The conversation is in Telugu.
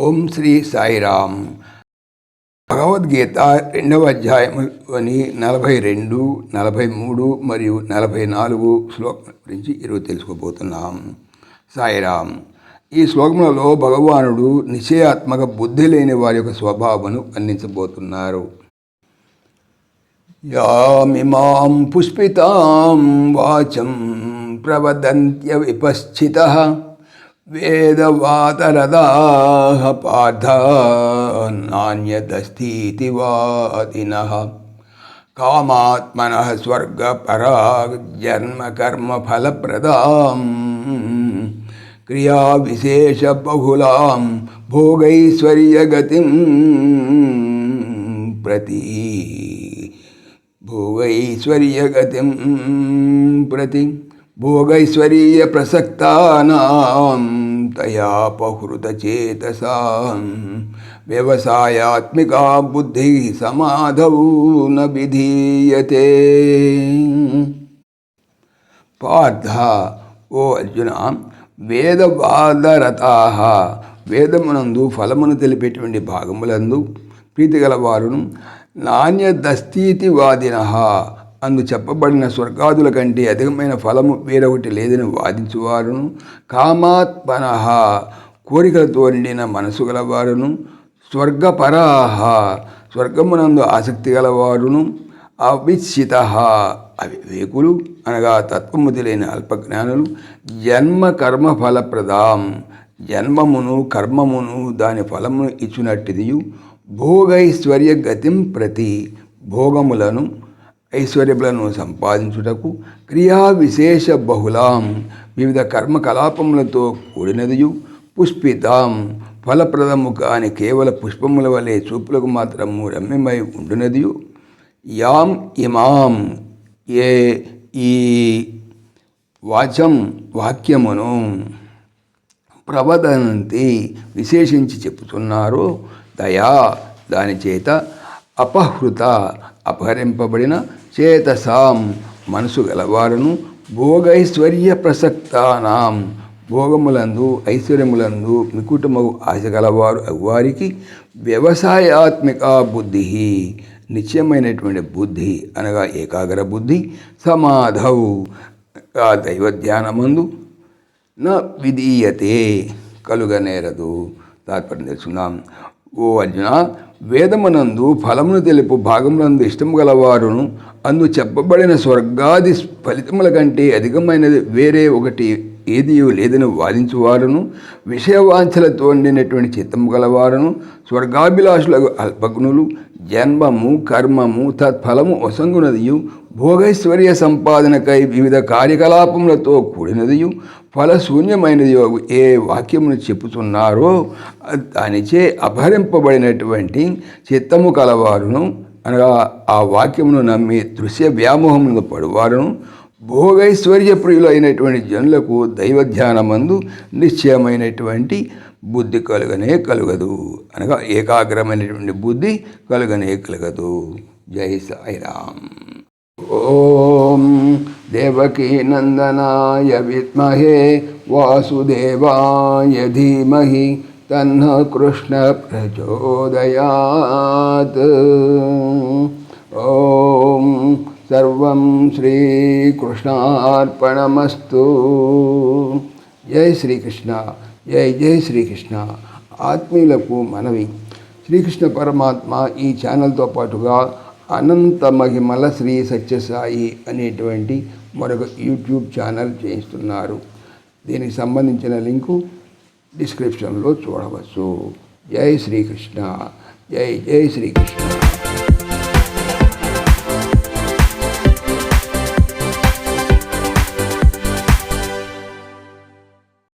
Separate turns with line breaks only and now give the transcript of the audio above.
ఓం శ్రీ సాయిరామ్. భగవద్గీత 2వ అధ్యాయంలోని 42, 43 మరియు 44 శ్లోకం గురించి ఈరోజు తెలుసుకోబోతున్నాం. సాయిరామ్. ఈ శ్లోకములలో భగవానుడు నిశ్చయాత్మక బుద్ధి లేని వారి యొక్క స్వభావమును వర్ణించబోతున్నారు. యామిమాం పుష్పితాం వాచం ప్రవదంత్య విపశ్చితః వేదవాతరదాః పార్థ నాన్యదస్తితి వాదినః కామాత్మనః స్వర్గపరాగ్ జన్మకర్మఫలప్రదాం క్రియావిశేషబహుళాం భోగైశ్వర్యగతిం ప్రతి భోగైశ్వర్య ప్రసక్తానాం తయాపహృతచేతసాం వ్యవసాయాత్మికా బుద్ధి సమాధౌ న విధీయతే. పార్థ, ఓ అర్జున, వేదవాదరతాః, వేదమునందు ఫలమును తెలిపేటువంటి భాగములందు ప్రీతిగలవారును నాణ్యదస్తితి వాదినః, అందు చెప్పబడిన స్వర్గాదుల కంటే అధికమైన ఫలము వేరొకటి లేదని వాదించువారును, కామాత్మనః, కోరికలతో నిండిన మనసు గలవారును, స్వర్గపరాః, స్వర్గమునందు ఆసక్తి గలవారును, అవిశ్చితః, అవివేకులు అనగా తత్వము తెలియని అల్పజ్ఞానులు, జన్మ కర్మ ఫలప్రదాం, జన్మమును కర్మమును దాని ఫలమును ఇచ్చునట్టిదియు, భోగైశ్వర్య గతిం ప్రతి, భోగములను ఐశ్వర్యములను సంపాదించుటకు, క్రియా విశేష బహుళాం, వివిధ కర్మకలాపములతో కూడినదియు, పుష్పితాం, ఫలప్రదము కాని కేవల పుష్పముల వలె చూపులకు మాత్రము రమ్యమై ఉండునదియు, యాం ఇమాం, ఈ వాక్యమును ప్రవదంతి, విశేషించి చెప్పుతున్నారు, దయా, దాని చేత, అపహృత, అపహరింపబడిన, చేతసాం, మనసు గలవారును, భోగైశ్వర్య ప్రసక్తానాం, భోగములందు ఐశ్వర్యములందు మికుటమగు ఆశ గలవారు అవ్వారికి, వ్యవసాయాత్మిక బుద్ధి, నిశ్చయమైనటువంటి బుద్ధి అనగా ఏకాగ్ర బుద్ధి, సమాధౌ, ఆ దైవధ్యానమందు, న విధీయతే, కలుగనేరదు. తాత్పర్యం తెలుసుకుందాం. ఓ అర్జున, వేదమునందు ఫలమును తెలుపు భాగములందు ఇష్టము గలవారును, అందు చెప్పబడిన స్వర్గాది ఫలితముల కంటే అధికమైనది వేరే ఒకటి ఏది లేదని వాదించువారును, విషయవాంఛలతో నిండినటువంటి చిత్తము గలవారును, స్వర్గాభిలాషులకు అల్పజ్ఞులు, జన్మము కర్మము తత్ఫలము ఒసంగునదియు, భోగైశ్వర్య సంపాదనకై వివిధ కార్యకలాపములతో కూడినదియు, ఫలశూన్యమైనది ఏ వాక్యమును చెప్పుతున్నారో దానిచే అపహరింపబడినటువంటి చిత్తము కలవారును అనగా ఆ వాక్యమును నమ్మి దృశ్య వ్యామోహమును పడువారును, భోగైశ్వర్య ప్రియులు అయినటువంటి జనులకు దైవధ్యానమందు నిశ్చయమైనటువంటి బుద్ధి కలుగదు అనగా ఏకాగ్రమైనటువంటి బుద్ధి కలుగదు. జై సాయిరామ్. ఓం దేవకీ నందనాయ విద్మహే వాసుదేవాయ ధీమహి తన్నః కృష్ణ ప్రచోదయాత్. ఓం సర్వం శ్రీకృష్ణార్పణమస్తు. జై శ్రీకృష్ణ. జై జై శ్రీకృష్ణ. ఆత్మీయులకు మనవి, శ్రీకృష్ణ పరమాత్మ ఈ ఛానల్తో పాటుగా అనంత మహిమల శ్రీ సత్యసాయి అనేటువంటి మరొక యూట్యూబ్ ఛానల్ చేయిస్తున్నారు. దీనికి సంబంధించిన లింకు డిస్క్రిప్షన్లో చూడవచ్చు. జై శ్రీకృష్ణ. జై జై శ్రీకృష్ణ.